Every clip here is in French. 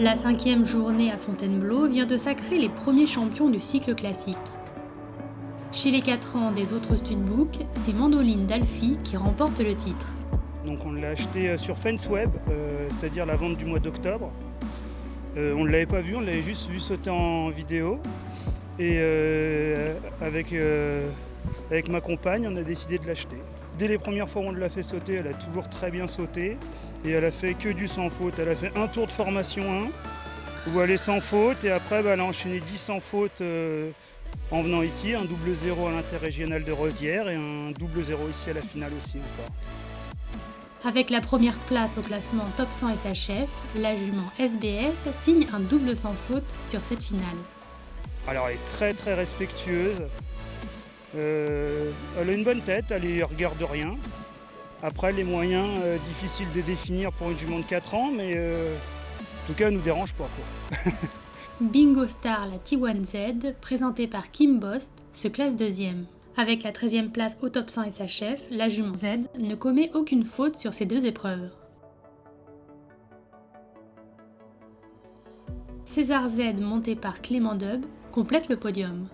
La 5e journée à Fontainebleau vient de sacrer les premiers champions du cycle classique. Chez les 4 ans des autres studbooks, c'est Mandoline d'Alfie qui remporte le titre. Donc on l'a acheté sur FenceWeb, c'est-à-dire la vente du mois d'octobre. On ne l'avait pas vu, on l'avait juste vu sauter en vidéo. Et avec ma compagne, on a décidé de l'acheter. Dès les premières fois où on l'a fait sauter, elle a toujours très bien sauté. Et elle a fait que du sans faute. Elle a fait un tour de formation 1, où elle est sans faute. Et après, elle a enchaîné 10 sans faute en venant ici. Un double 0 à l'interrégional de Rosières et un double 0 ici à la finale aussi encore. Avec la première place au classement Top 100 SHF, la jument SBS signe un double sans faute sur cette finale. Alors elle est très très respectueuse. Elle a une bonne tête, elle ne regarde rien. Après les moyens, difficiles de définir pour une jument de 4 ans, mais en tout cas elle ne nous dérange pas, quoi. Bingo Star, la T1Z, présentée par Kim Bost, se classe deuxième. Avec la 13e place au Top 100 SHF, la jument Z ne commet aucune faute sur ces deux épreuves. César Z, monté par Clément Dub, complète le podium.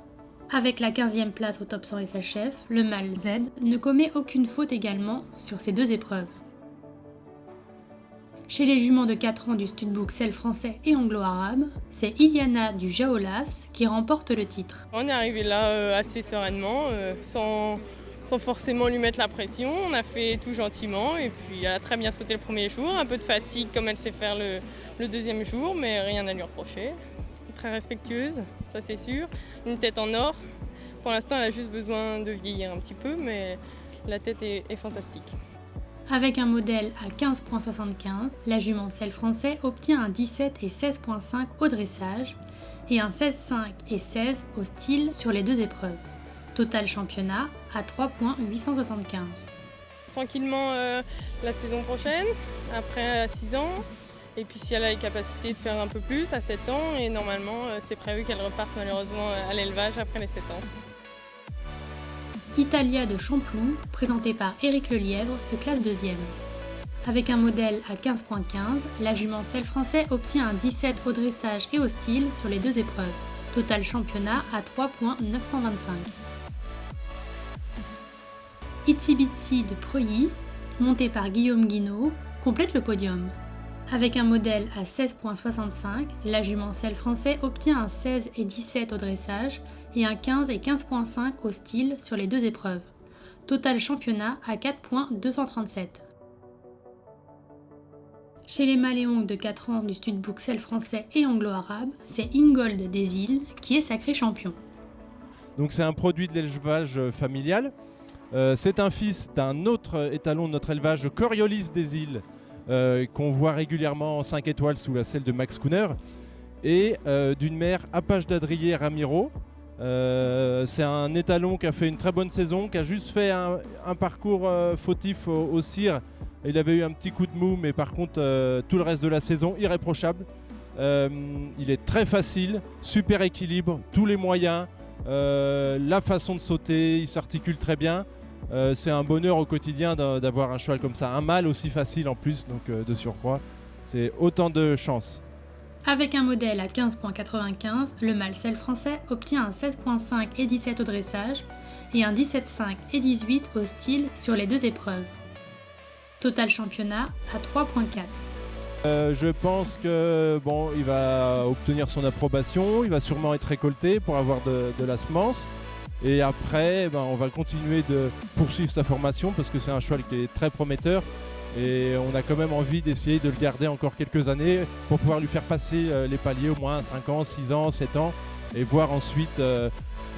Avec la 15e place au Top 100 SHF, le mâle Z ne commet aucune faute également sur ces deux épreuves. Chez les juments de 4 ans du studbook Selle français et anglo-arabe, c'est Iliana du Jaolas qui remporte le titre. On est arrivé là assez sereinement, sans forcément lui mettre la pression. On a fait tout gentiment et puis elle a très bien sauté le premier jour. Un peu de fatigue comme elle sait faire le deuxième jour, mais rien à lui reprocher. Très respectueuse, ça c'est sûr. Une tête en or. Pour l'instant, elle a juste besoin de vieillir un petit peu, mais la tête est fantastique. Avec un modèle à 15,75, la jument Selle français obtient un 17 et 16,5 au dressage et un 16,5 et 16 au style sur les deux épreuves. Total championnat à 3,875. Tranquillement la saison prochaine, après à 6 ans. Et puis si elle a les capacités de faire un peu plus à 7 ans, et normalement c'est prévu qu'elle reparte malheureusement à l'élevage après les 7 ans. Italia de Champlon, présenté par Éric Lelièvre, se classe deuxième. Avec un modèle à 15,15, la jument Selle français obtient un 17 au dressage et au style sur les deux épreuves. Total championnat à 3,925. Itsy Bitsy de Preuilly, monté par Guillaume Guinaud, complète le podium. Avec un modèle à 16,65, la jument Selle français obtient un 16 et 17 au dressage et un 15 et 15,5 au style sur les deux épreuves. Total championnat à 4,237. Chez les mâles et ongles de 4 ans du studbook Selle français et anglo-arabe, c'est Ingold des Îles qui est sacré champion. Donc c'est un produit de l'élevage familial. C'est un fils d'un autre étalon de notre élevage, Coriolis des Îles, qu'on voit régulièrement en 5 étoiles sous la selle de Max Cooner, et d'une mère Apache d'Adrier Ramiro. C'est un étalon qui a fait une très bonne saison, qui a juste fait un parcours fautif au CIR. Il avait eu un petit coup de mou, mais par contre tout le reste de la saison irréprochable. Il est très facile, super équilibre, tous les moyens, la façon de sauter, il s'articule très bien. C'est un bonheur au quotidien d'avoir un cheval comme ça, un mâle aussi facile en plus, donc de surcroît, c'est autant de chance. Avec un modèle à 15,95, le mâle Selle français obtient un 16,5 et 17 au dressage et un 17,5 et 18 au style sur les deux épreuves. Total championnat à 3,4. Je pense que il va obtenir son approbation, il va sûrement être récolté pour avoir de la semence. Et après, on va continuer de poursuivre sa formation parce que c'est un cheval qui est très prometteur. Et on a quand même envie d'essayer de le garder encore quelques années pour pouvoir lui faire passer les paliers au moins 5 ans, 6 ans, 7 ans. Et voir ensuite,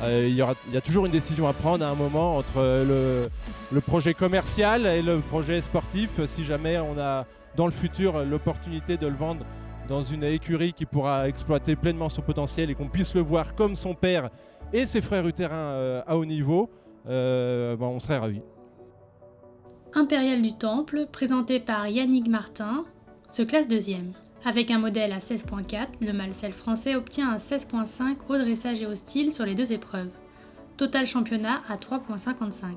il y a toujours une décision à prendre à un moment entre le projet commercial et le projet sportif. Si jamais on a dans le futur l'opportunité de le vendre dans une écurie qui pourra exploiter pleinement son potentiel et qu'on puisse le voir comme son père et ses frères utérins à haut niveau, on serait ravis. Impérial du Temple, présenté par Yannick Martin, se classe deuxième. Avec un modèle à 16,4, le mâle Selle français obtient un 16,5 au dressage et au style sur les deux épreuves. Total championnat à 3,55.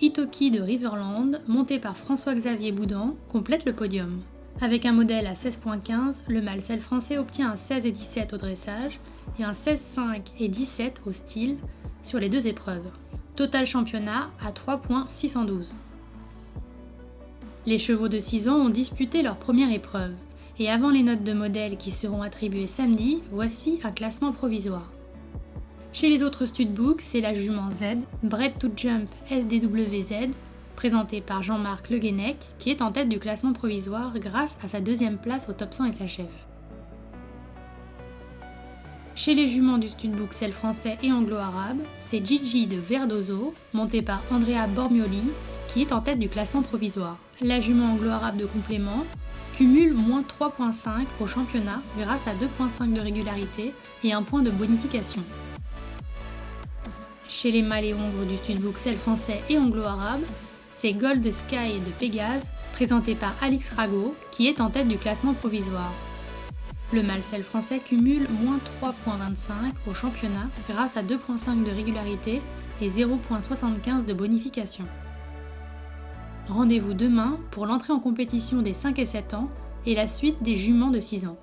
Itoki de Riverland, monté par François-Xavier Boudan, complète le podium. Avec un modèle à 16.15, le mâle selle français obtient un 16 et 17 au dressage et un 16,5 et 17 au style sur les 2 épreuves. Total championnat à 3,612. Les chevaux de 6 ans ont disputé leur première épreuve. Et avant les notes de modèle qui seront attribuées samedi, voici un classement provisoire. Chez les autres studbooks, c'est la jument Z, Bred to Jump SDWZ, présentée par Jean-Marc Le Guenec, qui est en tête du classement provisoire grâce à sa 2e place au top 100 SHF. Chez les juments du studbook selle français et anglo-arabe, c'est Gigi de Verdozo, montée par Andrea Bormioli, qui est en tête du classement provisoire. La jument anglo-arabe de complément cumule moins 3,5 au championnat grâce à 2,5 de régularité et 1 point de bonification. Chez les mâles et hongres du studbook selle français et anglo-arabe, c'est Gold Sky de Pégase, présenté par Alix Rago, qui est en tête du classement provisoire. Le mâle selle français cumule moins 3,25 au championnat grâce à 2,5 de régularité et 0,75 de bonification. Rendez-vous demain pour l'entrée en compétition des 5 et 7 ans et la suite des juments de 6 ans.